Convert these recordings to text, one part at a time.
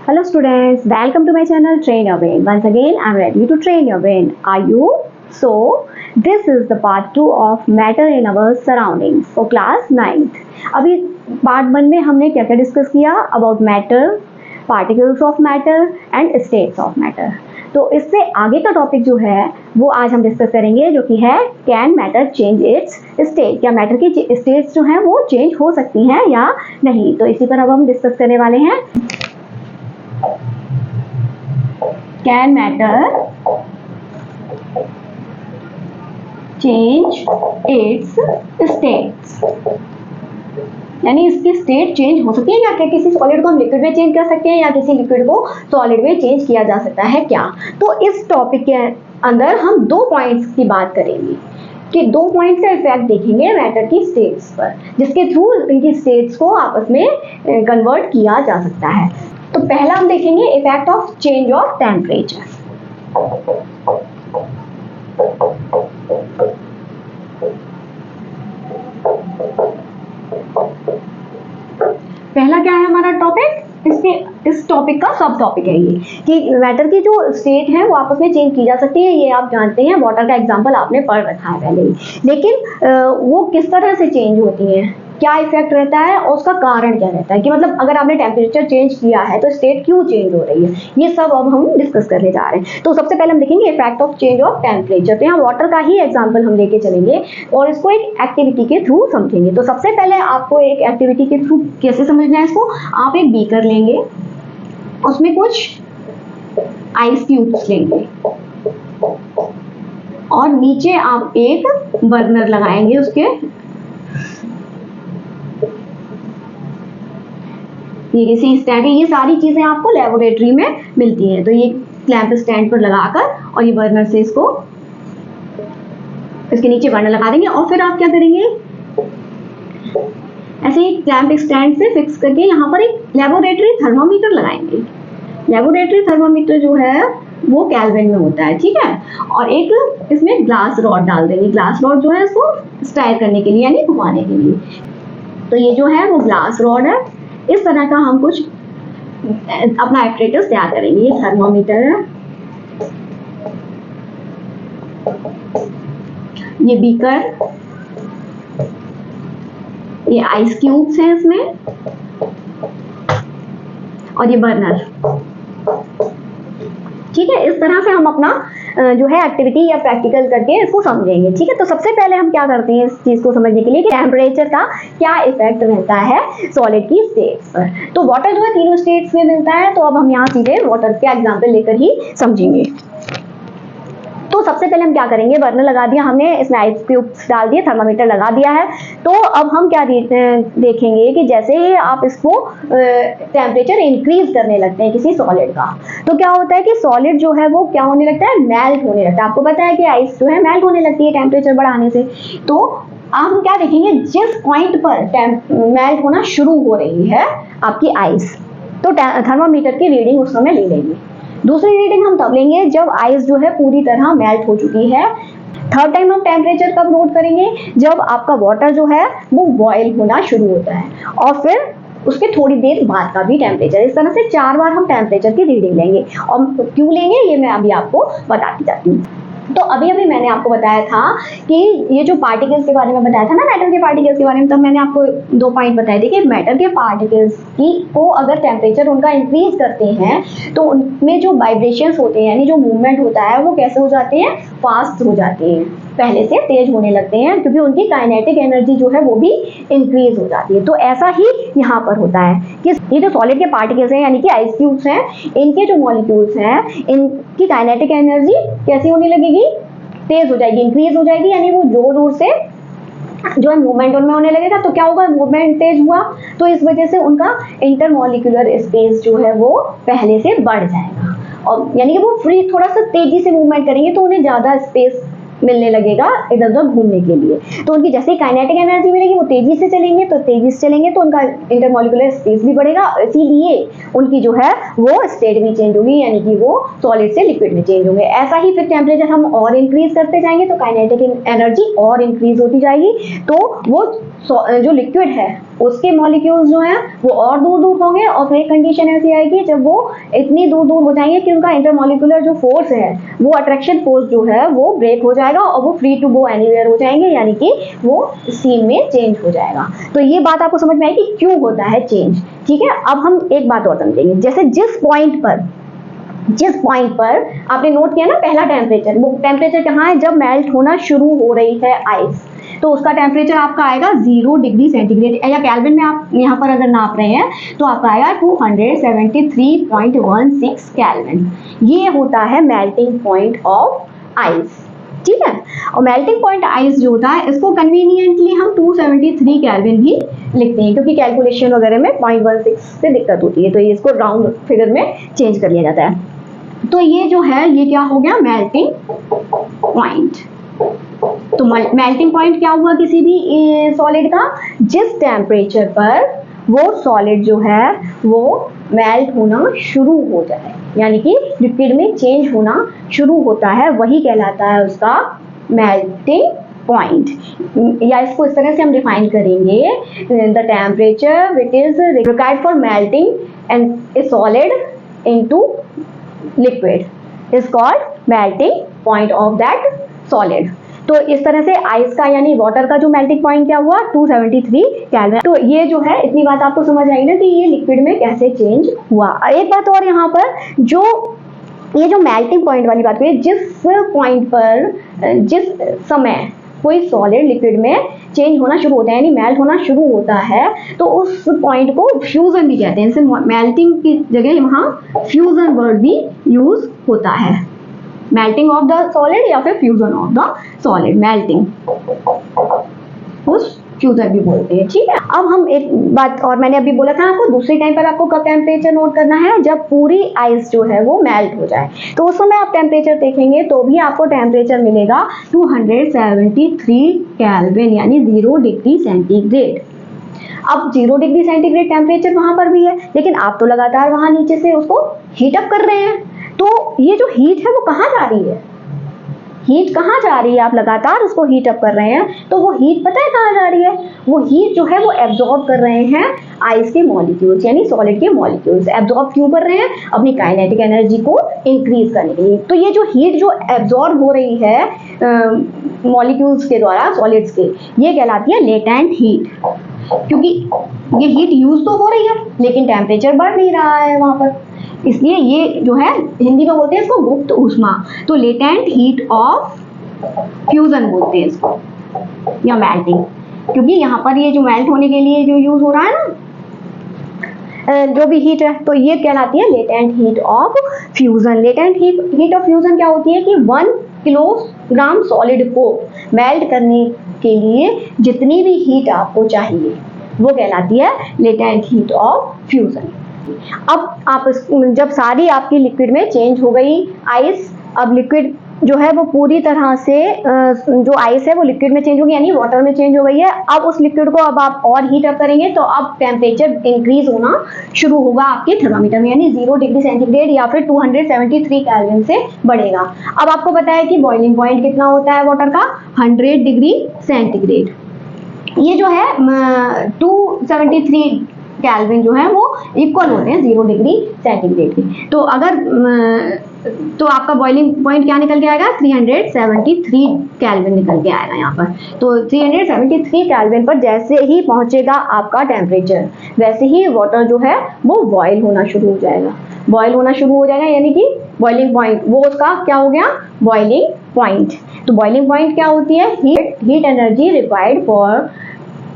Hello students, welcome to my channel Train Your Brain. Once again, I am ready to train your brain. Are you? So, this is the part 2 of matter in our surroundings for class 9th. अभी part 1 में हमने क्या क्या discuss किया about matter, particles of matter and states of matter. तो इससे आगे का टॉपिक जो है वो आज हम डिस्कस करेंगे, जो कि है can matter change it's state. क्या मैटर की स्टेट्स जो हैं वो चेंज हो सकती हैं या नहीं. तो इसी पर अब हम डिस्कस करने वाले हैं. Can matter change its states? यानी इसकी स्टेट चेंज हो सकती है या क्या. किसी सॉलिड को हम लिक्विड में चेंज कर सकते हैं या किसी लिक्विड को सॉलिड में चेंज किया जा सकता है क्या. तो इस टॉपिक के अंदर हम 2 पॉइंट्स की बात करेंगे कि 2 पॉइंट से इफेक्ट देखेंगे मैटर की स्टेट्स पर, जिसके थ्रू इनकी स्टेट्स को आपस में कन्वर्ट किया जा सकता है. तो पहला हम देखेंगे effect of change of temperature. पहला क्या है हमारा टॉपिक. इस टॉपिक का सब टॉपिक है ये कि मैटर की जो स्टेट है वो आपस में चेंज की जा सकती है. ये आप जानते हैं, वाटर का एग्जांपल आपने पढ़ रखा है पहले ही. लेकिन वो किस तरह से चेंज होती है, क्या इफेक्ट रहता है और उसका कारण क्या रहता है, कि मतलब अगर आपने टेम्परेचर चेंज किया है तो स्टेट क्यों चेंज हो रही है, ये सब अब हम डिस्कस करने जा रहे हैं. तो सबसे पहले हम देखेंगे effect of change of temperature. तो यहाँ वाटर का ही एग्जांपल हम लेके चलेंगे और इसको एक एक्टिविटी के थ्रू समझेंगे. तो सबसे पहले आपको एक एक्टिविटी के थ्रू कैसे समझना है इसको. आप एक बीकर लेंगे, उसमें कुछ आइस क्यूब्स लेंगे और नीचे आप एक बर्नर लगाएंगे उसके. ये किसी स्टैंड, ये सारी चीजें आपको लेबोरेटरी में मिलती हैं. तो ये क्लैंप स्टैंड पर लगाकर और ये बर्नर से इसको इसके नीचे बर्नर लगा देंगे और फिर आप क्या करेंगे, ऐसे ही क्लैंप स्टैंड से फिक्स करके यहाँ पर एक लेबोरेटरी थर्मामीटर लगाएंगे. लेबोरेटरी थर्मामीटर जो है वो केल्विन में होता है, ठीक है. और एक इसमें ग्लास रॉड डाल देंगे. ग्लास रॉड जो है इसको स्टायर करने के लिए यानी घुमाने के लिए. तो ये जो है वो ग्लास रॉड है. इस तरह का हम कुछ अपना एपरेटस तैयार करेंगे. ये थर्मामीटर है, ये बीकर, ये आइस क्यूब्स हैं इसमें और ये बर्नर, ठीक है. इस तरह से हम अपना जो है एक्टिविटी या प्रैक्टिकल करके इसको समझेंगे, ठीक है. तो सबसे पहले हम क्या करते हैं इस चीज को समझने के लिए कि टेम्परेचर का क्या इफेक्ट रहता है सॉलिड की स्टेट्स पर. तो वाटर जो है तीनों स्टेट्स में मिलता है. तो अब हम यहाँ सीधे वाटर के एग्जांपल लेकर ही समझेंगे. तो सबसे पहले हम क्या करेंगे, बर्नर लगा दिया हमने, इसमें आइस क्यूब्स डाल दिए, थर्मामीटर लगा दिया है. तो अब हम क्या देखेंगे कि जैसे ही आप इसको टेम्परेचर इंक्रीज करने लगते हैं किसी सॉलिड का, तो क्या होता है कि सॉलिड जो है वो क्या होने लगता है, मेल्ट होने लगता है. आपको पता है कि आइस जो है मेल्ट होने लगती है टेम्परेचर बढ़ाने से. तो अब हम क्या देखेंगे, जिस पॉइंट पर मेल्ट होना शुरू हो रही है आपकी आइस, तो थर्मामीटर की रीडिंग उस समय ले लेंगे. दूसरी रीडिंग हम तब लेंगे जब आइस जो है पूरी तरह मेल्ट हो चुकी है. थर्ड टाइम हम टेम्परेचर कब नोट करेंगे, जब आपका वाटर जो है वो बॉयल होना शुरू होता है और फिर उसके थोड़ी देर बाद का भी टेम्परेचर. इस तरह से 4 बार हम टेम्परेचर की रीडिंग लेंगे. और क्यों लेंगे ये मैं अभी आपको बताती जाती हूँ. तो अभी मैंने आपको बताया था कि ये जो पार्टिकल्स के बारे में बताया था ना, मैटर के पार्टिकल्स के बारे में, तब मैंने आपको 2 पॉइंट बताए थे कि मैटर के पार्टिकल्स को अगर टेम्परेचर उनका इंक्रीज करते हैं तो उनमें जो वाइब्रेशंस होते हैं यानी जो मूवमेंट होता है वो कैसे हो जाते हैं, फास्ट हो जाते हैं, पहले से तेज होने लगते हैं, क्योंकि उनकी काइनेटिक एनर्जी जो है वो भी इंक्रीज हो जाती है. तो ऐसा ही यहाँ पर होता है कि ये जो सॉलिड के पार्टिकल्स हैं यानी कि आइस क्यूब्स हैं, इनके जो मॉलिक्यूल्स हैं इनकी काइनेटिक एनर्जी कैसी होने लगेगी, तेज हो जाएगी, इंक्रीज हो जाएगी. यानी वो जोर जोर से जो है मूवमेंट उनमें होने लगेगा. तो क्या होगा, मूवमेंट तेज हुआ तो इस वजह से उनका इंटरमॉलिक्यूलर स्पेस जो है वो पहले से बढ़ जाएगा. और यानी कि वो फ्री थोड़ा सा तेजी से मूवमेंट करेंगे तो उन्हें ज्यादा स्पेस मिलने लगेगा इधर उधर घूमने के लिए. तो उनकी जैसे ही काइनेटिक एनर्जी मिलेगी वो तेजी से चलेंगे, तो तेजी से चलेंगे तो उनका इंटरमॉलिक्यूलर स्पेस भी बढ़ेगा. इसीलिए उनकी जो है वो स्टेट भी चेंज होगी, यानी कि वो सॉलिड से लिक्विड में चेंज होंगे. ऐसा ही फिर टेम्परेचर हम और इंक्रीज करते जाएंगे तो काइनेटिक एनर्जी और इंक्रीज होती जाएगी, तो वो जो लिक्विड है उसके मॉलिक्यूल्स जो हैं वो और दूर दूर होंगे, और फिर एक कंडीशन ऐसी आएगी जब वो इतनी दूर दूर हो जाएंगे कि उनका इंटरमॉलिक्यूलर जो फोर्स है, वो अट्रैक्शन फोर्स जो है वो ब्रेक हो जाएगा और वो फ्री टू गो एनीवेयर हो जाएंगे, यानी कि वो स्टीम में चेंज हो जाएगा। तो ये बात आपको समझ में आई कि क्यों होता है चेंज। ठीक है, अब हम एक बात और समझेंगे, जैसे जिस पॉइंट पर आपने नोट किया ना पहला टेम्परेचर, वो टेम्परेचर कहाँ है, जब मेल्ट होना शुरू हो रही है आइस, तो उसका टेम्परेचर आपका आएगा 0 डिग्री सेंटीग्रेड, या केल्विन में आप यहाँ पर अगर नाप रहे हैं तो आपका आएगा 273.16 केल्विन। ये होता है मेल्टिंग पॉइंट ऑफ आइस। ठीक है, और मेल्टिंग पॉइंट आइस जो होता है इसको कन्वीनियंटली हम 273 केल्विन भी लिखते हैं, क्योंकि कैलकुलेशन वगैरह में 0.16 से दिक्कत होती है, तो ये इसको राउंड फिगर में चेंज कर लिया जाता है। तो ये जो है ये क्या हो गया, मेल्टिंग पॉइंट। तो मेल्टिंग पॉइंट क्या हुआ किसी भी सॉलिड का, जिस टेम्परेचर पर वो सॉलिड जो है वो मेल्ट होना शुरू हो जाए, यानी कि लिक्विड में चेंज होना शुरू होता है, वही कहलाता है उसका मेल्टिंग पॉइंट। या इसको इस तरह से हम डिफाइन करेंगे, the temperature which is required for melting and A solid into liquid is called melting point of that solid. तो इस तरह से आइस का यानी वाटर का जो मेल्टिंग पॉइंट क्या हुआ, 273 केल्विन। तो ये जो है इतनी बात आपको समझ आई ना कि ये लिक्विड में कैसे चेंज हुआ। एक बात और यहाँ पर, जो ये जो मेल्टिंग पॉइंट वाली बात हुई, जिस पॉइंट पर जिस समय कोई सॉलिड लिक्विड में चेंज होना शुरू होता है यानी मेल्ट होना शुरू होता है, तो उस पॉइंट को फ्यूजन भी कहते हैं। जैसे मेल्टिंग की जगह वहाँ फ्यूजन वर्ड भी यूज होता है, मेल्टिंग ऑफ द सॉलिड या फिर fusion of the solid, melting उस फ्यूजन भी बोलते हैं। ठीक है, अब हम एक बात और, मैंने अभी बोला था आपको दूसरी टाइम पर आपको कब टेम्परेचर नोट करना है, जब पूरी आइस जो है वो मेल्ट हो जाए, तो उस समय आप टेम्परेचर देखेंगे तो भी आपको टेम्परेचर मिलेगा 273 केल्विन यानी 0 डिग्री सेंटीग्रेड। अब 0 डिग्री सेंटीग्रेड टेम्परेचर वहां पर भी है, लेकिन आप तो लगातार वहां नीचे से उसको हीट अप कर रहे हैं, तो ये जो हीट है वो कहाँ जा रही है, हीट कहाँ जा रही है, आप लगातार उसको हीट अप कर रहे हैं, तो वो हीट पता है कहाँ जा रही है, वो हीट जो है वो एब्जॉर्ब कर रहे हैं आइस के मॉलिक्यूल्स यानी सॉलिड के मॉलिक्यूल्स। एब्जॉर्ब क्यों कर रहे हैं, अपनी काइनेटिक एनर्जी को इंक्रीज करने के लिए। तो ये जो हीट जो एब्जॉर्ब हो रही है मॉलिक्यूल्स के द्वारा सॉलिड्स के, ये कहलाती है लेटेंट हीट, क्योंकि ये हीट यूज तो हो रही है लेकिन टेम्परेचर बढ़ नहीं रहा है वहां पर, इसलिए ये जो है हिंदी में बोलते हैं इसको गुप्त ऊष्मा। तो लेटेंट हीट ऑफ फ्यूजन बोलते हैं इसको, या मेल्टिंग, क्योंकि यहाँ पर ये जो मेल्ट होने के लिए जो यूज हो रहा है ना जो भी हीट है, तो ये कहलाती है latent heat of fusion. Latent heat of fusion क्या होती है कि 1 किलोग्राम सॉलिड को मेल्ट करने के लिए जितनी भी हीट आपको चाहिए वो कहलाती है लेटेंट हीट ऑफ फ्यूजन। अब आप जब सारी आपकी लिक्विड में चेंज हो गई आइस, अब लिक्विड जो है वो पूरी तरह से जो आइस है वो लिक्विड में चेंज हो गई यानी वाटर में चेंज हो गई है। अब उस लिक्विड को अब आप और हीट अप करेंगे तो अब टेम्परेचर इंक्रीज होना शुरू होगा आपके थर्मामीटर में, यानी 0 डिग्री सेंटीग्रेड या फिर 273 केल्विन से बढ़ेगा। अब आपको पता है कि बॉइलिंग पॉइंट कितना होता है वाटर का, 100 डिग्री सेंटीग्रेड। ये जो है 273 केल्विन जो है वो इक्वल होते हैं 0 डिग्री सेंटीग्रेड के। तो अगर तो आपका बॉइलिंग पॉइंट क्या निकल के आएगा, 373 केल्विन निकल के आएगा यहाँ पर। तो 373 केल्विन पर जैसे ही पहुंचेगा आपका टेम्परेचर, वैसे ही वाटर जो है वो बॉयल होना शुरू हो जाएगा, बॉयल होना शुरू हो जाएगा, यानी कि बॉइलिंग पॉइंट वो उसका क्या हो गया, बॉइलिंग पॉइंट। तो बॉइलिंग पॉइंट क्या होती है, heat energy required for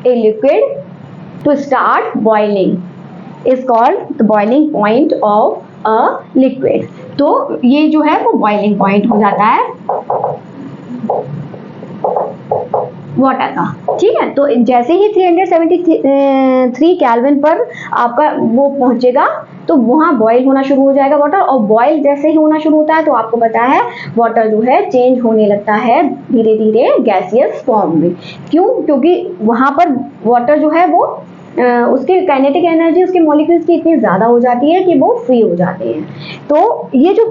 a liquid to start boiling is called the boiling point of a liquid। तो ये जो है वो boiling point हो जाता है वाटर का। ठीक है, तो जैसे ही 373 केल्विन पर आपका वो पहुंचेगा तो वहां बॉयल होना शुरू हो जाएगा वाटर, और बॉयल जैसे ही होना शुरू होता है तो आपको पता है वाटर जो है चेंज होने लगता है धीरे धीरे गैसियस फॉर्म में। क्यों, क्योंकि वहां पर वाटर जो है वो उसकी काइनेटिक एनर्जी उसके मॉलिक्यूल्स की इतनी ज़्यादा हो जाती है कि वो फ्री हो जाते हैं। तो ये जो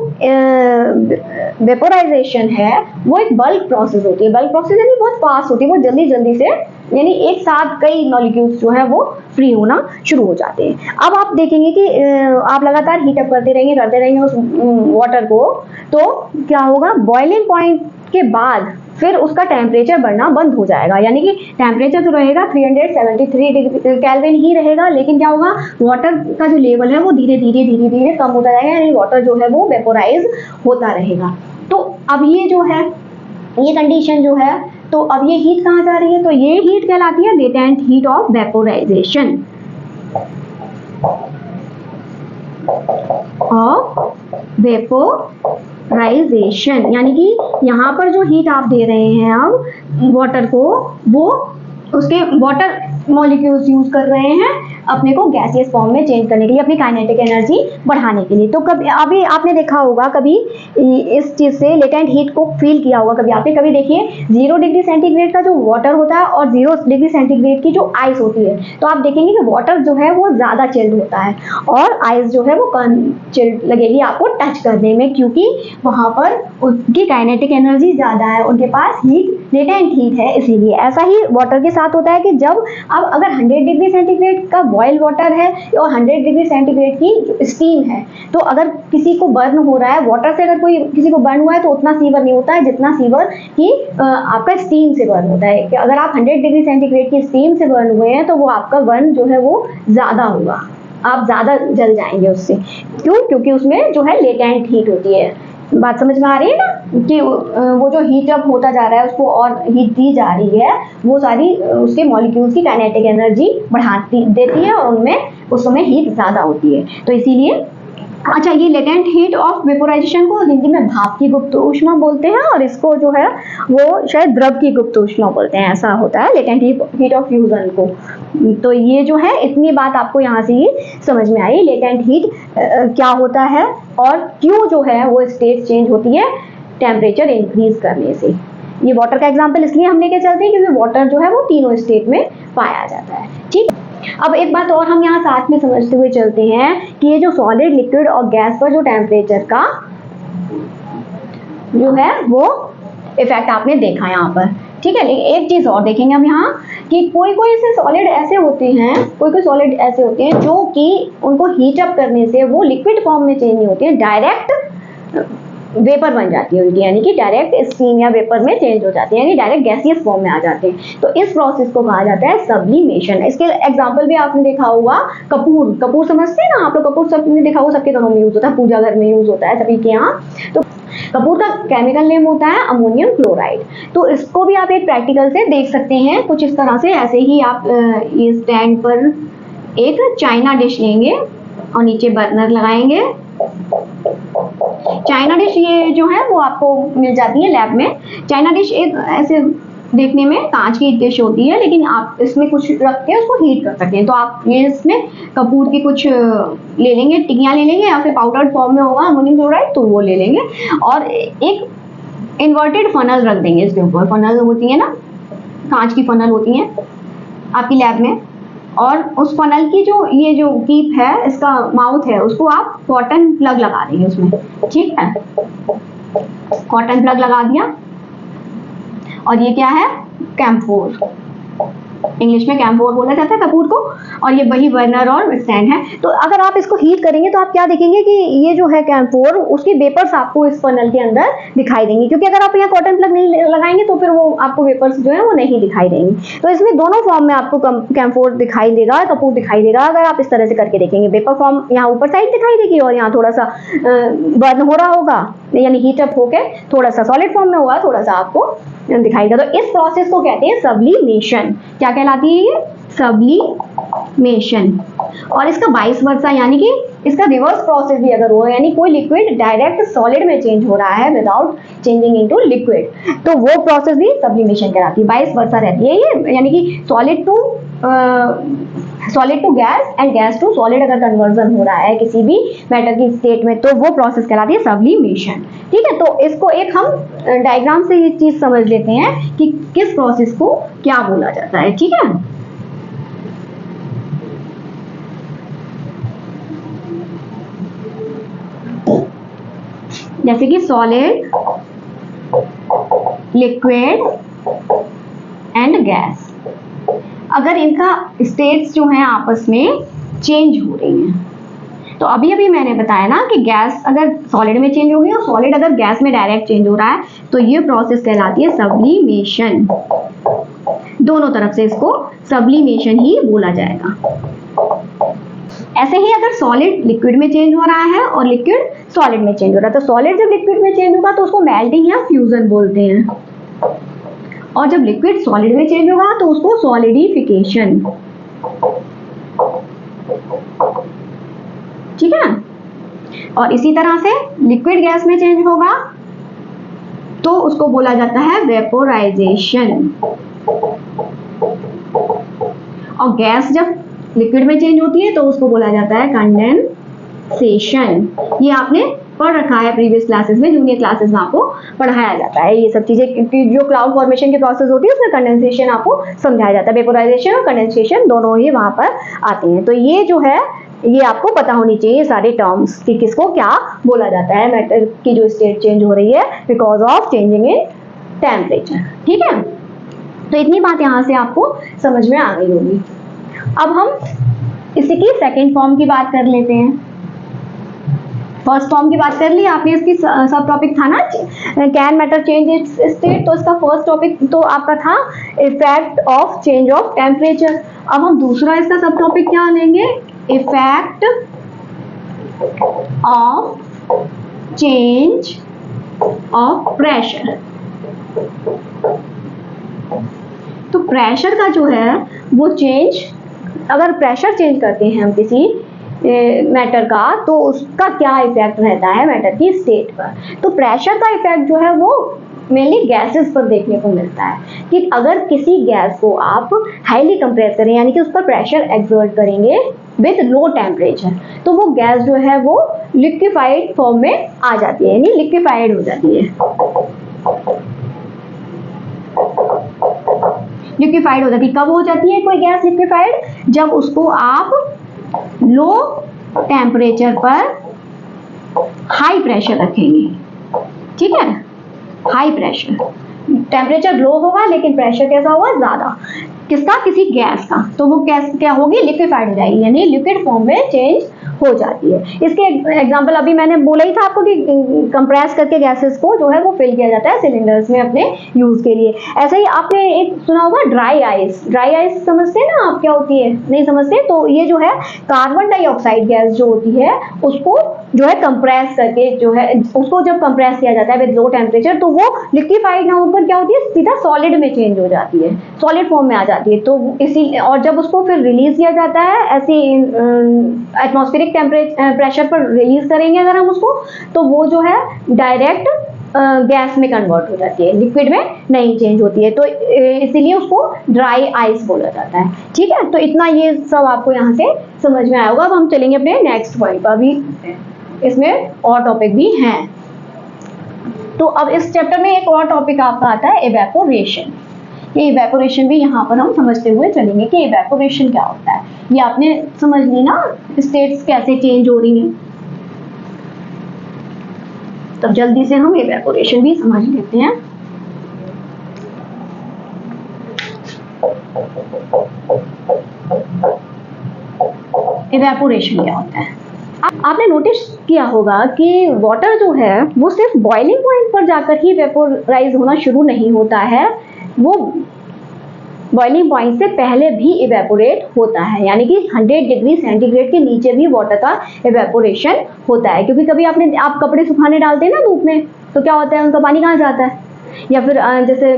वेपोराइजेशन है वो एक बल्क प्रोसेस होती है। बल्क प्रोसेस यानी बहुत फास्ट होती है, वो जल्दी जल्दी से, यानी एक साथ कई मॉलिक्यूल्स जो है वो फ्री होना शुरू हो जाते हैं। अब आप देखेंगे कि आप लगातार हीट अप करते रहेंगे उस वाटर को, तो क्या होगा, बॉइलिंग पॉइंट के बाद फिर उसका टेम्परेचर बढ़ना बंद हो जाएगा, यानी कि टेम्परेचर तो रहेगा 373 डिग्री केल्विन ही रहेगा, लेकिन क्या होगा, वाटर का जो लेवल है वो धीरे धीरे कम होता जाएगा, यानी वाटर जो है वो वेपोराइज होता रहेगा। तो अब ये जो है, ये कंडीशन जो है, तो अब ये हीट कहाँ जा रही है, तो ये हीट कहलाती है latent heat of vaporisation of vaporisation. यानी कि यहाँ पर जो हीट आप दे रहे हैं अब वाटर को, वो उसके वाटर मॉलिक्यूल्स यूज कर रहे हैं अपने को गैसियस फॉर्म में चेंज करने के लिए, अपनी काइनेटिक एनर्जी बढ़ाने के लिए। तो कभी अभी आपने देखा होगा, कभी इस चीज से लेटेंट हीट को फील किया होगा कभी आपने, कभी देखिए 0 डिग्री सेंटीग्रेड का जो वाटर होता है और 0 डिग्री सेंटीग्रेड की जो आइस होती है, तो आप देखेंगे कि वाटर जो है वो ज्यादा चिल्ड होता है और आइस जो है वो कम चिल्ड लगेगी आपको टच करने में, क्योंकि वहां पर उनकी काइनेटिक एनर्जी ज्यादा है, उनके पास हीट, लेटेंट हीट है, इसीलिए। ऐसा ही वाटर के साथ होता है कि जब अब अगर 100 डिग्री सेंटीग्रेड का बॉयल वाटर है और 100 डिग्री सेंटीग्रेड की स्टीम है, तो अगर किसी को बर्न हो रहा है वाटर से, अगर कोई किसी को बर्न हुआ है तो उतना सीवर नहीं होता है जितना सीवर कि आपका स्टीम से बर्न होता है। कि अगर आप 100 डिग्री सेंटीग्रेड की स्टीम से बर्न हुए हैं तो वो आपका बर्न जो है वो ज्यादा होगा, आप ज्यादा जल जाएंगे उससे। क्यों? क्योंकि उसमें जो है लेटेंट हीट होती है। बात समझ में आ रही है ना, कि वो जो हीट अप होता जा रहा है उसको और हीट दी जा रही है, वो सारी उसके मॉलिक्यूल्स की काइनेटिक एनर्जी बढ़ाती देती है और उनमें उस समय हीट ज्यादा होती है। तो इसीलिए अच्छा, ये लेटेंट हीट ऑफ वेपोराइजेशन को हिंदी में भाप की गुप्त ऊष्मा बोलते हैं और इसको जो है वो शायद द्रव की गुप्त ऊष्मा बोलते हैं, ऐसा होता है लेटेंट हीट ऑफ फ्यूजन को। तो ये जो है, इतनी बात आपको यहाँ से ही समझ में आई, लेटेंट हीट क्या होता है और क्यों जो है वो स्टेट चेंज होती है टेम्परेचर इंक्रीज करने से। ये वाटर का एग्जाम्पल इसलिए हम लेके चलते हैं क्योंकि वाटर जो है वो तीनों स्टेट में पाया जाता है। ठीक, अब एक बात और हम यहाँ साथ में समझते हुए चलते हैं कि ये जो सॉलिड, लिक्विड और गैस पर जो टेम्परेचर का जो है वो इफेक्ट आपने देखा यहाँ पर, ठीक है। लेकिन एक चीज और देखेंगे हम यहाँ कि कोई कोई ऐसे सॉलिड ऐसे होते हैं, सॉलिड ऐसे होते हैं जो कि उनको हीट अप करने से वो लिक्विड फॉर्म में चेंज नहीं होती है, डायरेक्ट वेपर बन जाती है उनकी, यानी कि डायरेक्ट स्टीम या वेपर में चेंज हो जाती है, यानी डायरेक्ट गैसियस फॉर्म में आ जाते हैं। तो इस प्रोसेस को कहा जाता है सब्लिमेशन। इसके एग्जांपल भी आपने देखा होगा, कपूर समझते हैं ना आप लोग, कपूर सबने देखा होगा, सबके घरों में यूज होता है, पूजा घर में यूज होता है सभी के यहाँ। तो कपूर का केमिकल नेम होता है अमोनियम क्लोराइड। तो इसको भी आप एक प्रैक्टिकल से देख सकते हैं कुछ इस तरह से। ऐसे ही आप ये स्टैंड पर एक चाइना डिश लेंगे और नीचे बर्नर लगाएंगे। चाइना डिश ये जो है वो आपको मिल जाती है लैब में। चाइना डिश एक ऐसे देखने में कांच की डिश होती है, लेकिन आप इसमें कुछ रख के उसको हीट कर सकते हैं। तो आप ये इसमें कपूर की कुछ ले लेंगे, टिकियां ले लेंगे, या फिर पाउडर्ड फॉर्म में होगा अमोनियम क्लोराइड तो वो ले लेंगे और एक इन्वर्टेड फनल रख देंगे इसके ऊपर। फनल होती है ना, कांच की फनल होती है आपकी लैब में, और उस फनल की जो ये जो कीप है, इसका माउथ है, उसको आप कॉटन प्लग लगा देंगे उसमें, ठीक है। कॉटन प्लग लगा दिया और ये क्या है, कैम्फोर, इंग्लिश में कैम्फोर बोला जाता है कपूर को, और ये वही बर्नर और स्टैंड है। तो अगर आप इसको हीट करेंगे तो आप क्या देखेंगे कि ये जो है कैम्फोर, उसकी वेपर्स आपको इस फनल के अंदर दिखाई देंगी, क्योंकि अगर आप यहाँ कॉटन प्लग नहीं लगाएंगे तो फिर वो आपको वेपर्स जो है वो नहीं दिखाई देंगी। तो इसमें दोनों फॉर्म में आपको कैम्फोर दिखाई देगा, कपूर दिखाई देगा, अगर आप इस तरह से करके देखेंगे। वेपर फॉर्म यहाँ ऊपर साइड दिखाई देगी और यहाँ थोड़ा सा बर्न हो रहा होगा, यानी हीट अप होके थोड़ा सा सॉलिड फॉर्म में होगा, थोड़ा सा आपको दिखाई देगा। तो इस प्रोसेस को कहते हैं सब्लिमेशन। क्या कहलाती है ये, सब्लिमेशन। और इसका वाइस वर्सा, यानी कि इसका रिवर्स प्रोसेस भी अगर हो, यानी कोई लिक्विड डायरेक्ट सॉलिड में चेंज हो रहा है विदाउट चेंजिंग इनटू लिक्विड, तो वो प्रोसेस भी सब्लिमेशन कहलाती है। वाइस वर्सा रहती है ये, यानी कि solid to gas and gas to solid अगर कन्वर्जन हो रहा है किसी भी मैटर की स्टेट में, तो वो प्रोसेस कहलाती है सब्लिमेशन, ठीक है। तो इसको एक हम डायग्राम से ये चीज समझ लेते हैं कि किस प्रोसेस को क्या बोला जाता है, ठीक है। जैसे कि सॉलिड, लिक्विड एंड गैस। अगर इनका स्टेट्स जो है आपस में चेंज हो रही हैं, तो अभी अभी मैंने बताया ना कि गैस अगर सॉलिड में चेंज हो गई और सॉलिड अगर गैस में डायरेक्ट चेंज हो रहा है तो ये प्रोसेस कहलाती है सब्लिमेशन। दोनों तरफ से इसको सब्लिमेशन ही बोला जाएगा। ऐसे ही अगर सॉलिड लिक्विड में चेंज हो रहा है और लिक्विड सॉलिड में चेंज हो रहा है, तो सॉलिड जब लिक्विड में चेंज होगा तो उसको मेल्टिंग या फ्यूजन बोलते हैं, और जब लिक्विड सॉलिड में चेंज होगा तो उसको सॉलिडिफिकेशन। ठीक है। और इसी तरह से लिक्विड गैस में चेंज होगा तो उसको बोला जाता है वेपोराइजेशन, और गैस जब लिक्विड में चेंज होती है तो उसको बोला जाता है कंडेंसेशन। ये आपने पढ़ रखा है प्रीवियस क्लासेस में, जूनियर क्लासेस में आपको पढ़ाया जाता है ये सब चीजें, क्योंकि जो क्लाउड फॉर्मेशन की प्रोसेस होती है उसमें कंडेंसेशन आपको समझाया जाता है। वेपोराइजेशन और कंडेंसेशन दोनों ही वहां पर आते हैं। तो ये जो है ये आपको पता होनी चाहिए सारे टर्म्स कि किसको क्या बोला जाता है, मैटर की जो स्टेट चेंज हो रही है because of changing in temperature. ठीक है, तो इतनी बात यहाँ से आपको समझ में आ गई होगी। अब हम इसी की सेकेंड फॉर्म की बात कर लेते हैं। फर्स्ट फॉर्म की बात कर ली आपने, इसकी सब टॉपिक था ना can matter change it's state, तो इसका फर्स्ट टॉपिक तो आपका था effect of change of temperature. अब हम दूसरा इसका सब टॉपिक क्या लेंगे, effect of change of pressure. तो प्रेशर का जो है वो चेंज, अगर प्रेशर चेंज करते हैं हम किसी मैटर का तो उसका क्या इफेक्ट रहता है मैटर की स्टेट पर। तो प्रेशर का इफेक्ट जो है वो मेनली गैसेस पर देखने को मिलता है कि अगर किसी गैस को आप हाईली कंप्रेस करें, यानी कि उस पर प्रेशर एक्सर्ट करेंगे विद लो टेम्परेचर, तो वो गैस जो है वो लिक्विफाइड फॉर्म में आ जाती है, यानी लिक्विफाइड हो जाती है। लिक्विफाइड हो जाती है, कब हो जाती है कोई गैस लिक्विफाइड, जब उसको आप लो टेम्परेचर पर हाई प्रेशर रखेंगे। ठीक है, हाई प्रेशर, टेम्परेचर लो होगा लेकिन प्रेशर कैसा होगा, ज्यादा, किसका, किसी गैस का, तो वो गैस क्या होगी, लिक्विफाइड हो जाएगी, यानी लिक्विड फॉर्म में चेंज हो जाती है। इसके एग्जांपल अभी मैंने बोला ही था आपको कि कंप्रेस करके गैसेस को जो है वो फिल किया जाता है सिलेंडर्स में अपने यूज के लिए। ऐसे ही आपने एक सुना होगा ड्राई आइस। ड्राई आइस समझते हैं ना आप क्या होती है, नहीं समझते, तो ये जो है कार्बन डाइऑक्साइड गैस जो होती है उसको जो है कंप्रेस करके जो है उसको जब कंप्रेस किया जाता है विद लो टेम्परेचर तो वो लिक्विफाइड ना होकर क्या होती है, सीधा सॉलिड में चेंज हो जाती है, सॉलिड फॉर्म में आ जाती है। तो इसी, और जब उसको फिर रिलीज किया जाता है ऐसी एटमॉस्फेरिक प्रेशर पर रिलीज करेंगे अगर हम उसको, तो वो जो है डायरेक्ट गैस में कन्वर्ट हो जाती है, लिक्विड में नहीं चेंज होती है, तो इसीलिए उसको ड्राई आइस बोला जाता है। ठीक है, तो इतना ये सब आपको यहाँ से समझ में आया होगा। अब हम चलेंगे अपने नेक्स्ट पॉइंट पर, अभी इसमें और टॉपिक भी हैं। तो अब इस चैप्टर में एक और टॉपिक आपका आता है इवेपोरेशन। ये इवेपोरेशन भी यहाँ पर हम समझते हुए चलेंगे कि इवेपोरेशन क्या होता है। ये आपने समझ ली ना, स्टेट्स कैसे चेंज हो रही हैं। तब जल्दी से हम इवेपोरेशन भी समझ लेते हैं। इवेपोरेशन क्या होता है, आपने नोटिस किया होगा कि वाटर जो है वो सिर्फ बॉइलिंग पॉइंट पर जाकर ही वेपोराइज होना शुरू नहीं होता है, वो बॉइलिंग पॉइंट से पहले भी इवेपोरेट होता है, यानी कि 100 डिग्री सेंटीग्रेड के नीचे भी वाटर का इवेपोरेशन होता है। क्योंकि कभी आप कपड़े सुखाने डालते हैं ना धूप में, तो क्या होता है, उनका पानी कहाँ जाता है, या फिर जैसे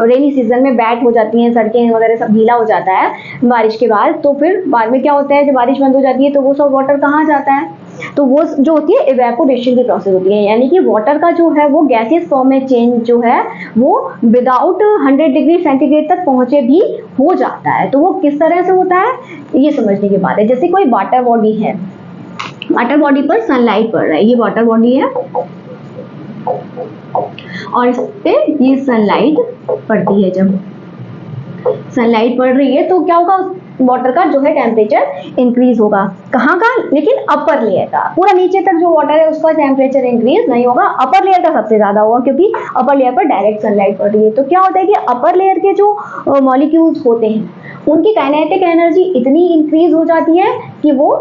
रेनी सीजन में बैट हो जाती हैं, सड़कें वगैरह सब गीला हो जाता है बारिश के बाद, तो फिर बाद में क्या होता है, जब बारिश बंद हो जाती है तो वो सब वाटर कहाँ जाता है, तो वो जो होती है इवेपोरेशन की प्रोसेस होती है, यानी कि वाटर का जो है वो गैसियस फॉर्म में चेंज जो है वो विदाउट 100 डिग्री सेंटीग्रेड तक पहुंचे भी हो जाता है। तो वो किस तरह से होता है ये समझने की बात है। जैसे कोई वाटर बॉडी है, वाटर बॉडी पर सनलाइट पड़ रहा है, ये वाटर बॉडी है और इस पे ये सनलाइट पड़ती है, जब सनलाइट पड़ रही है तो क्या होगा, वाटर का जो है टेम्परेचर इंक्रीज होगा। कहाँ का? लेकिन अपर लेयर का। पूरा नीचे तक जो वाटर है उसका टेम्परेचर इंक्रीज नहीं होगा, अपर लेयर का सबसे ज्यादा होगा, क्योंकि अपर लेयर पर डायरेक्ट सनलाइट पड़ रही है। तो क्या होता है कि अपर लेयर के जो मॉलिक्यूल्स होते हैं उनकी काइनेटिक एनर्जी इतनी इंक्रीज हो जाती है कि वो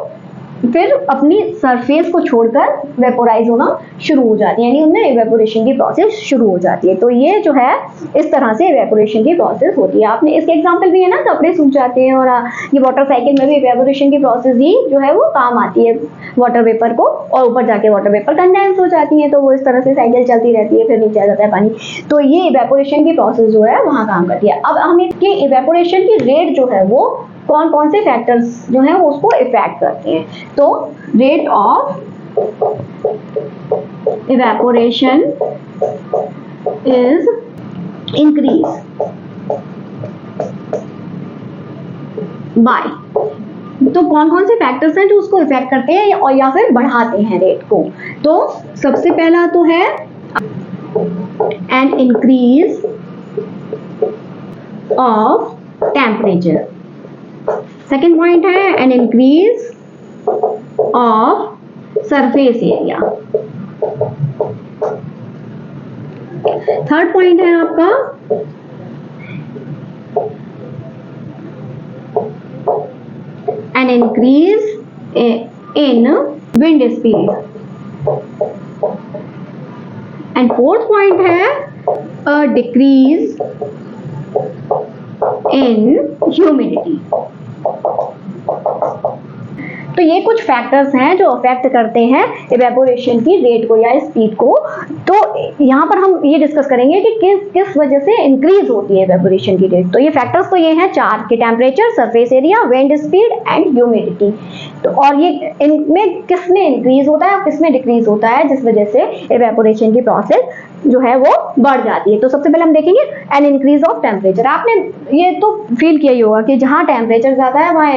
फिर अपनी सरफेस को छोड़कर वेपोराइज होना शुरू हो जाती है, यानी उनमें इवेपोरेशन की प्रोसेस शुरू हो जाती है। तो ये जो है इस तरह से इवेपोरेशन की प्रोसेस होती है। आपने इसके एग्जांपल भी है ना, कपड़े सूख जाते हैं, और ये वाटर साइकिल में भी इवेपोरेशन की प्रोसेस ही जो है वो काम आती है वाटर वेपर को, और ऊपर जाके वाटर वेपर कंडेंस हो जाती है, तो वो इस तरह से साइकिल चलती रहती है, फिर नीचे आ जाता है पानी। तो ये इवेपोरेशन की प्रोसेस जो है वहाँ काम करती है। अब हम इसके इवेपोरेशन की रेट जो है वो कौन कौन से फैक्टर्स जो है वो उसको इफेक्ट करते हैं। तो rate of evaporation is increase by, तो कौन कौन से फैक्टर्स हैं जो उसको इफेक्ट करते हैं और या फिर बढ़ाते हैं रेट को। तो सबसे पहला तो है an increase of temperature, second point है an increase of surface area, third point है आपका an increase in wind speed, and fourth point है अ डिक्रीज इन ह्यूमिडिटी। तो ये कुछ फैक्टर्स हैं जो अफेक्ट करते हैं इवेपोरेशन की रेट को या स्पीड को। तो यहाँ पर हम ये डिस्कस करेंगे कि किस वजह से इंक्रीज होती है इवेपोरेशन की रेट। तो ये फैक्टर्स तो ये हैं चार के, temperature, surface area, wind speed and humidity. तो और ये इनमें किस में इंक्रीज होता है और किस में डिक्रीज होता है, जिस वजह से इवेपोरेशन की प्रोसेस जो है वो बढ़ जाती है। तो सबसे पहले हम देखेंगे एन इंक्रीज ऑफ टेम्परेचर। आपने ये तो फील किया ही होगा कि जहाँ टेम्परेचर ज्यादा है वहाँ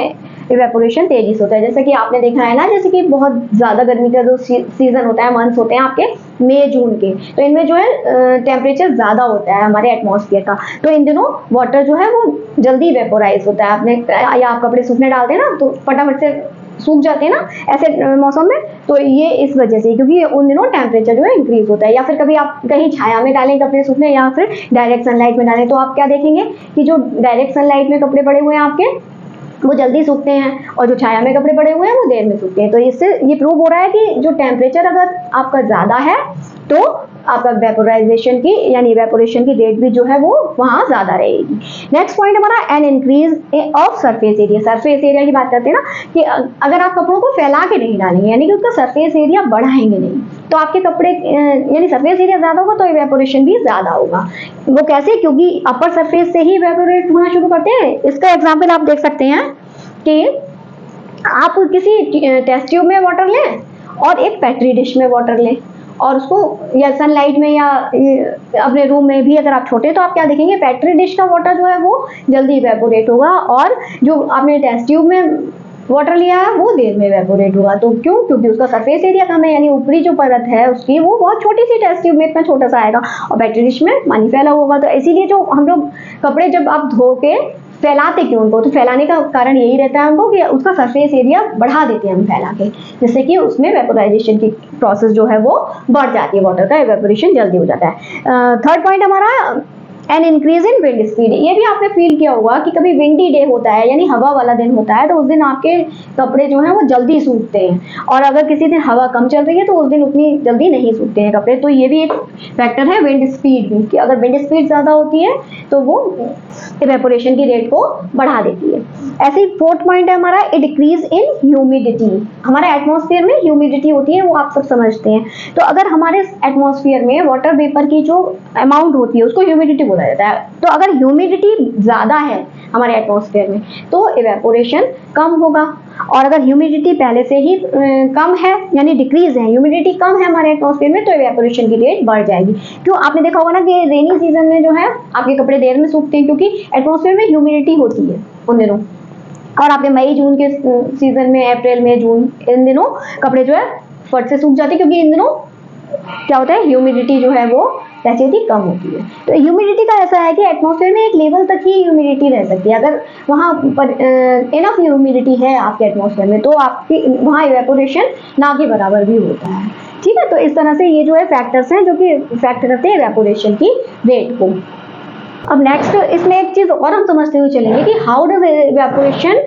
इवेपोरेशन तेजी से होता है। जैसे कि आपने देखा है ना, जैसे कि बहुत ज्यादा गर्मी का जो सीजन होता है, मंथ्स होते हैं आपके मई जून के, तो इनमें जो है टेम्परेचर ज्यादा होता है हमारे एटमॉस्फेयर का। तो इन दिनों वाटर जो है वो जल्दी वेपोराइज होता है। आपने या आप कपड़े सूखने डालते हैं ना तो फटाफट से सूख जाते हैं ना ऐसे मौसम में। तो ये इस वजह से, क्योंकि उन दिनों टेम्परेचर जो है इंक्रीज होता है। या फिर कभी आप कहीं छाया में डालें कपड़े सूखने या फिर डायरेक्ट सनलाइट में डालें, तो आप क्या देखेंगे कि जो डायरेक्ट सनलाइट में कपड़े पड़े हुए हैं आपके वो जल्दी सूखते हैं, और जो छाया में कपड़े पड़े हुए हैं वो देर में सूखते हैं। तो इससे ये प्रूव हो रहा है कि जो टेम्परेचर अगर आपका ज्यादा है तो आपका वेपोराइजेशन की यानी इवेपोरेशन की रेट भी जो है वो वहाँ ज्यादा रहेगी। नेक्स्ट पॉइंट हमारा N increase of surface area. Surface area की बात करते हैं ना, कि अगर आप कपड़ों को फैला के नहीं डालेंगे यानी कि उसका सरफेस एरिया बढ़ाएंगे नहीं, तो आपके कपड़े यानी सरफेस एरिया ज्यादा होगा तो इवेपोरेशन भी ज्यादा होगा। वो कैसे? क्योंकि अपर सरफेस से ही इवेपोरेट होना शुरू करते हैं। इसका एग्जाम्पल आप देख सकते हैं कि आप किसी टेस्ट ट्यूब में वाटर लें और एक पेट्री डिश में वाटर लें, और उसको या सनलाइट में या अपने रूम में भी अगर आप छोटे, तो आप क्या देखेंगे, पेट्री डिश का वाटर जो है वो जल्दी इवेपोरेट होगा, और जो आपने टेस्ट ट्यूब में वाटर लिया है वो देर में इवेपोरेट होगा। तो क्यों? क्योंकि उसका सरफेस एरिया कम है, यानी ऊपरी जो परत है उसकी वो बहुत छोटी सी, टेस्ट ट्यूब में इतना छोटा सा आएगा और पेट्री डिश में पानी फैला होगा। तो इसीलिए जो हम लोग कपड़े जब आप धो के फैलाते क्यों उनको, तो फैलाने का कारण यही रहता है हमको कि उसका सरफेस एरिया बढ़ा देते हैं हम फैला के, जिससे कि उसमें वेपोराइजेशन की प्रोसेस जो है वो बढ़ जाती है, वाटर का इवेपोरेशन जल्दी हो जाता है। थर्ड पॉइंट हमारा N increase in wind speed. ये भी आपने फील किया होगा कि कभी विंडी डे होता है यानी हवा वाला दिन होता है, तो उस दिन आपके कपड़े जो हैं वो जल्दी सूखते हैं, और अगर किसी दिन हवा कम चल रही है तो उस दिन उतनी जल्दी नहीं सूखते हैं कपड़े। तो ये भी एक फैक्टर है विंड स्पीड भी, कि अगर विंड स्पीड ज़्यादा होती है तो वो इवेपोरेशन की रेट को बढ़ा देती है। ऐसे ही फोर्थ पॉइंट है हमारा ए डिक्रीज इन ह्यूमिडिटी। हमारे एटमॉस्फेयर में ह्यूमिडिटी होती है, वो आप सब समझते हैं। तो अगर हमारे एटमॉस्फेयर में वाटर वेपर की जो अमाउंट होती है उसको ह्यूमिडिटी बोला जाता है। तो अगर ह्यूमिडिटी ज़्यादा है हमारे एटमॉस्फेयर में तो इवेपोरेशन कम होगा, और अगर ह्यूमिडिटी पहले से ही कम है यानी डिक्रीज है, ह्यूमिडिटी कम है हमारे एटमॉस्फेयर में, तो इवेपोरेशन की रेट बढ़ जाएगी। क्यों? आपने देखा होगा ना कि रेनी सीजन में जो है आपके कपड़े देर में सूखते हैं, क्योंकि एटमॉस्फेयर में ह्यूमिडिटी होती है उन दिनों। और आपके मई जून के सीजन में, अप्रैल में जून, इन दिनों कपड़े जो है फट से सूख जाते हैं, क्योंकि इन दिनों क्या होता है, ह्यूमिडिटी जो है वो एसिडिटी कम होती है। तो ह्यूमिडिटी का ऐसा है कि एटमॉस्फेयर में एक लेवल तक ही ह्यूमिडिटी रह सकती है। अगर वहाँ पर इनफ ह्यूमिडिटी है आपके एटमॉस्फेयर में तो आपकी वहाँ इवेपोरेशन ना के बराबर भी होता है। ठीक है, तो इस तरह से ये जो है फैक्टर्स हैं जो कि इफेक्ट करते हैं इवेपोरेशन की रेट को। अब नेक्स्ट इसमें एक चीज और हम समझते हुए चलेंगे कि how does evaporation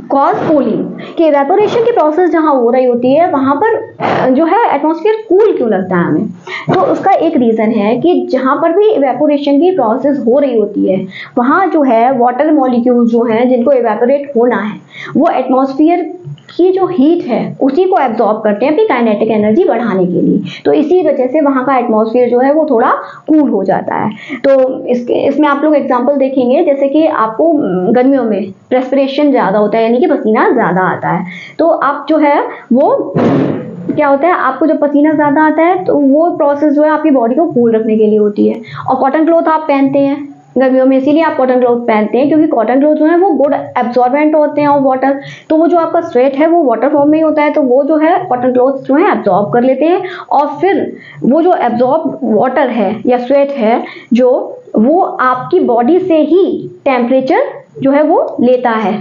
cause cooling, कि इवेपोरेशन की प्रोसेस जहाँ हो रही होती है वहां पर जो है एटमॉस्फेयर कूल क्यों लगता है हमें। तो उसका एक रीजन है कि जहाँ पर भी इवेपोरेशन की प्रोसेस हो रही होती है वहाँ जो है वाटर मॉलिक्यूल्स जो हैं जिनको इवेपोरेट होना है वो एटमॉस्फेयर की जो हीट है उसी को एब्जॉर्ब करते हैं अपनी काइनेटिक एनर्जी बढ़ाने के लिए। तो इसी वजह से वहाँ का एटमॉस्फेयर जो है वो थोड़ा कूल हो जाता है। तो इसमें आप लोग एग्जांपल देखेंगे जैसे कि आपको गर्मियों में रेस्पिरेशन ज़्यादा होता है यानी कि पसीना ज़्यादा आता है, तो आप जो है वो क्या होता है आपको जब पसीना ज़्यादा आता है तो वो प्रोसेस जो है आपकी बॉडी को कूल रखने के लिए होती है। और कॉटन क्लॉथ आप पहनते हैं गर्मियों में, इसीलिए आप कॉटन क्लॉथ पहनते हैं क्योंकि कॉटन क्लॉथ जो है वो गुड एब्जॉर्बेंट होते हैं और वाटर, तो वो जो आपका स्वेट है वो वाटर फॉर्म में ही होता है, तो वो जो है कॉटन क्लॉथ जो है एब्जॉर्ब कर लेते हैं और फिर वो जो एब्जॉर्ब वाटर है या स्वेट है जो वो आपकी बॉडी से ही टेम्परेचर जो है वो लेता है,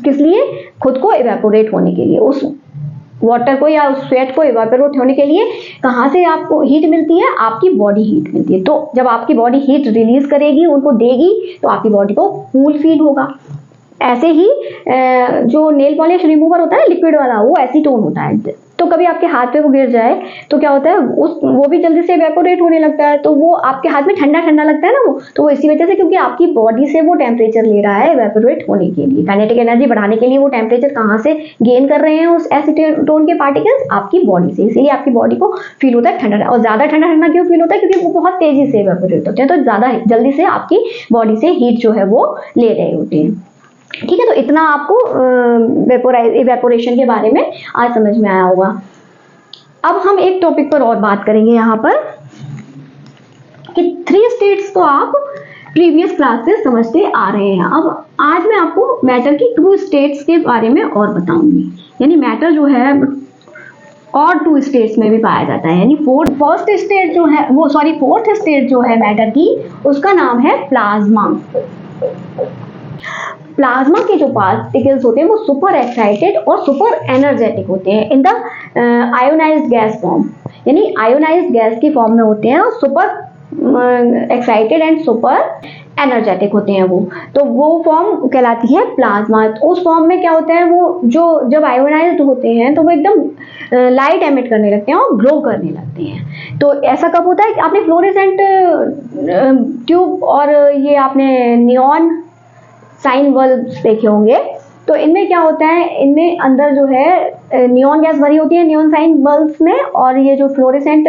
किस लिए, खुद को इवेपोरेट होने के लिए। उस वाटर को या उस स्वेट को इवेपोरेट होने के लिए कहाँ से आपको हीट मिलती है, आपकी बॉडी हीट मिलती है। तो जब आपकी बॉडी हीट रिलीज करेगी उनको देगी तो आपकी बॉडी को कूल फील होगा। ऐसे ही जो नेल पॉलिश रिमूवर होता है लिक्विड वाला वो एसीटोन होता है, तो कभी आपके हाथ पे वो गिर जाए तो क्या होता है वो भी जल्दी से इवेपोरेट होने लगता है, तो वो आपके हाथ में ठंडा ठंडा लगता है ना वो, तो वो इसी वजह से क्योंकि आपकी बॉडी से वो टेम्परेचर ले रहा है इवेपोरेट होने के लिए, काइनेटिक एनर्जी बढ़ाने के लिए वो टेम्परेचर कहाँ से गेन कर रहे हैं उस एसीटोन के पार्टिकल्स, आपकी बॉडी से। इसीलिए आपकी बॉडी को फील होता है ठंडा, और ज्यादा ठंडा ठंडा क्यों फील होता है, क्योंकि वो बहुत तेजी से इवेपोरेट होते हैं, तो ज्यादा जल्दी से आपकी बॉडी से हीट जो है वो ले रहे होते हैं। ठीक है, तो इतना आपको इवेपोरेशन के बारे में आज समझ में आया होगा। अब हम एक टॉपिक पर और बात करेंगे यहाँ पर कि 3 स्टेट्स तो आप प्रीवियस क्लास से समझते आ रहे हैं। अब आज मैं आपको मैटर की 2 स्टेट्स के बारे में और बताऊंगी, यानी मैटर जो है और 2 स्टेट्स में भी पाया जाता है, यानी फोर्थ स्टेट जो है मैटर की उसका नाम है प्लाज्मा। प्लाज्मा के जो पार्टिकल्स होते हैं वो सुपर एक्साइटेड और सुपर एनर्जेटिक होते हैं in the ionised gas form, यानी आयोनाइज्ड गैस की फॉर्म में होते हैं और super excited and super energetic होते हैं वो, तो वो फॉर्म कहलाती है प्लाज्मा। तो उस फॉर्म में क्या होता है वो जो जब आयोनाइज्ड होते हैं तो वो एकदम लाइट एमिट करने लगते हैं और ग्लो करने लगते हैं। तो ऐसा कब होता है कि आपने फ्लोरेसेंट ट्यूब और ये आपने नियॉन साइन बल्ब देखे होंगे, तो इनमें क्या होता है, इनमें अंदर जो है नियॉन गैस भरी होती है नियॉन साइन बल्ब्स में, और ये जो फ्लोरेसेंट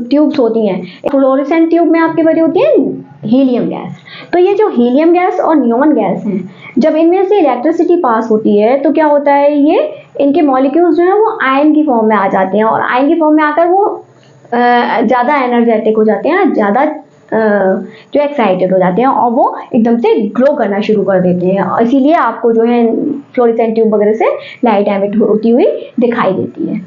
ट्यूब्स होती हैं, फ्लोरेसेंट ट्यूब में आपकी भरी होती है हीलियम गैस। तो ये जो हीलियम गैस और नियॉन गैस हैं, जब इनमें से इलेक्ट्रिसिटी पास होती है तो क्या होता है, ये इनके मॉलिक्यूल्स जो है वो आयन की फॉर्म में आ जाते हैं, और आयन की फॉर्म में आकर वो ज़्यादा एनर्जेटिक हो जाते हैं, ज़्यादा जो एक्साइटेड हो जाते हैं और वो एकदम से ग्लो करना शुरू कर देते हैं, इसीलिए आपको जो है फ्लोरेसेंट ट्यूब वगैरह से लाइट एमिट होती हुई दिखाई देती है।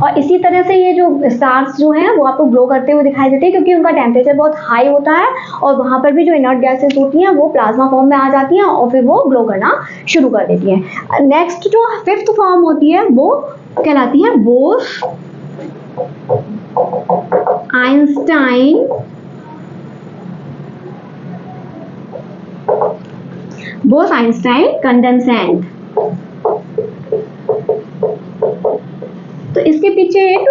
और इसी तरह से ये जो स्टार्स जो हैं वो आपको ग्लो करते हुए दिखाई देते हैं क्योंकि उनका टेम्परेचर बहुत हाई होता है, और वहाँ पर भी जो इनर्ट गैसेस होती हैं वो प्लाज्मा फॉर्म में आ जाती हैं और फिर वो ग्लो करना शुरू कर देती हैं। नेक्स्ट जो 5th फॉर्म होती है वो कहलाती है बोस आइंस्टाइन कंडेंसेंट। तो इसके पीछे एक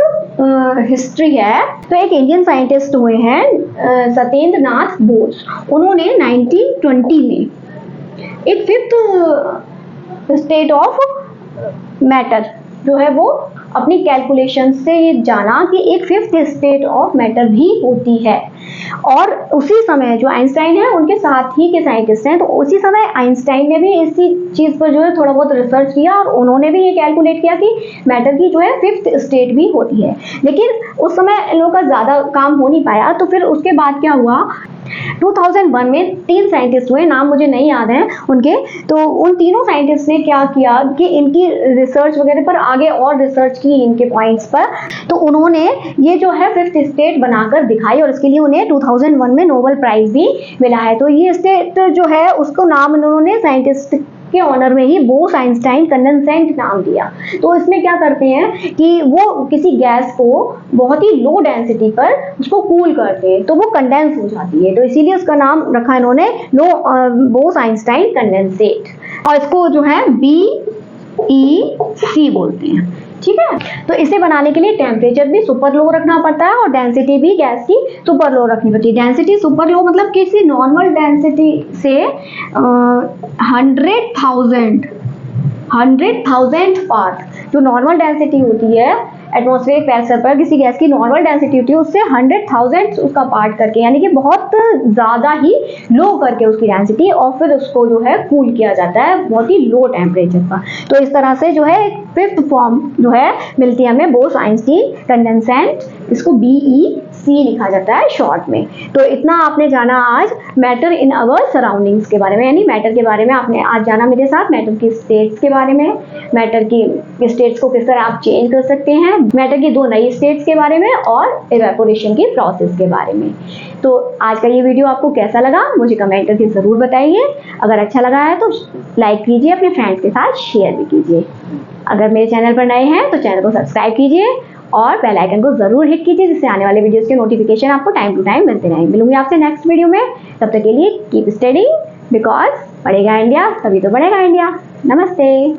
हिस्ट्री है। तो एक इंडियन साइंटिस्ट हुए हैं सत्येंद्र नाथ बोस, उन्होंने 1920 में एक 5th स्टेट ऑफ मैटर जो है वो अपनी कैलकुलेशन से ये जाना कि एक 5th स्टेट ऑफ मैटर भी होती है। और उसी समय जो आइंस्टाइन है उनके साथ ही के साइंटिस्ट हैं, तो उसी समय आइंस्टाइन ने भी इसी चीज़ पर जो है थोड़ा बहुत रिसर्च किया और उन्होंने भी ये कैलकुलेट किया कि मैटर की जो है 5th स्टेट भी होती है। लेकिन उस समय इन लोगों का ज़्यादा काम हो नहीं पाया, तो फिर उसके बाद क्या हुआ 2001 में 3 साइंटिस्ट हुए, नाम मुझे नहीं याद है उनके। तो उन तीनों साइंटिस्ट ने क्या किया कि इनकी रिसर्च वगैरह पर आगे और रिसर्च की इनके पॉइंट्स पर, तो उन्होंने ये जो है 5th स्टेट बनाकर दिखाई और इसके लिए उन्हें 2001 में नोबेल प्राइज भी मिला है। तो ये स्टेट जो है उसको नाम उन्होंने साइंटिस्ट के ऑनर में ही बोस आइंस्टाइन कंडेंसेंट नाम दिया। तो इसमें क्या करते हैं कि वो किसी गैस को बहुत ही लो डेंसिटी पर उसको कूल करते हैं तो वो कंडेंस हो जाती है, तो इसीलिए उसका नाम रखा इन्होंने बोस आइंस्टाइन कंडेंसेट, और इसको जो है BEC बोलते हैं। ठीक है, तो इसे बनाने के लिए टेम्परेचर भी सुपर लो रखना पड़ता है और डेंसिटी भी गैस की सुपर लो रखनी पड़ती है। डेंसिटी सुपर लो मतलब किसी नॉर्मल डेंसिटी से 100,000 पार्ट, जो नॉर्मल डेंसिटी होती है एटमॉस्फेरिक प्रेशर पर किसी गैस की नॉर्मल डेंसिटी होती है उससे 100,000 उसका पार्ट करके, यानी कि बहुत ज़्यादा ही लो करके उसकी डेंसिटी, और फिर उसको जो है कूल किया जाता है बहुत ही लो टेम्परेचर पर। तो इस तरह से जो है एक 5th फॉर्म जो है मिलती है हमें बोस आइंस्टीन कंडेंसेंट, इसको BEC लिखा जाता है शॉर्ट में। तो इतना आपने जाना आज मैटर इन अवर सराउंडिंग्स के बारे में, यानी मैटर के बारे में आपने आज जाना मेरे साथ, मैटर की स्टेट्स के बारे में, मैटर की स्टेट्स को किस तरह आप चेंज कर सकते हैं, मैटर की 2 नई स्टेट्स के बारे में और इवेपोरेशन की प्रोसेस के बारे में। तो आज का ये वीडियो आपको कैसा लगा मुझे कमेंट करके ज़रूर बताइए। अगर अच्छा लगा है तो लाइक कीजिए, अपने फ्रेंड्स के साथ शेयर भी कीजिए। अगर मेरे चैनल पर नए हैं तो चैनल को सब्सक्राइब कीजिए और बेल आइकन को ज़रूर हिट कीजिए, जिससे आने वाले वीडियोस के नोटिफिकेशन आपको टाइम टू टाइम मिलते रहें। मिलूंगी आपसे नेक्स्ट वीडियो में, तब तक के लिए कीप स्टडिंग, बिकॉज पढ़ेगा इंडिया तभी तो बढ़ेगा इंडिया। नमस्ते।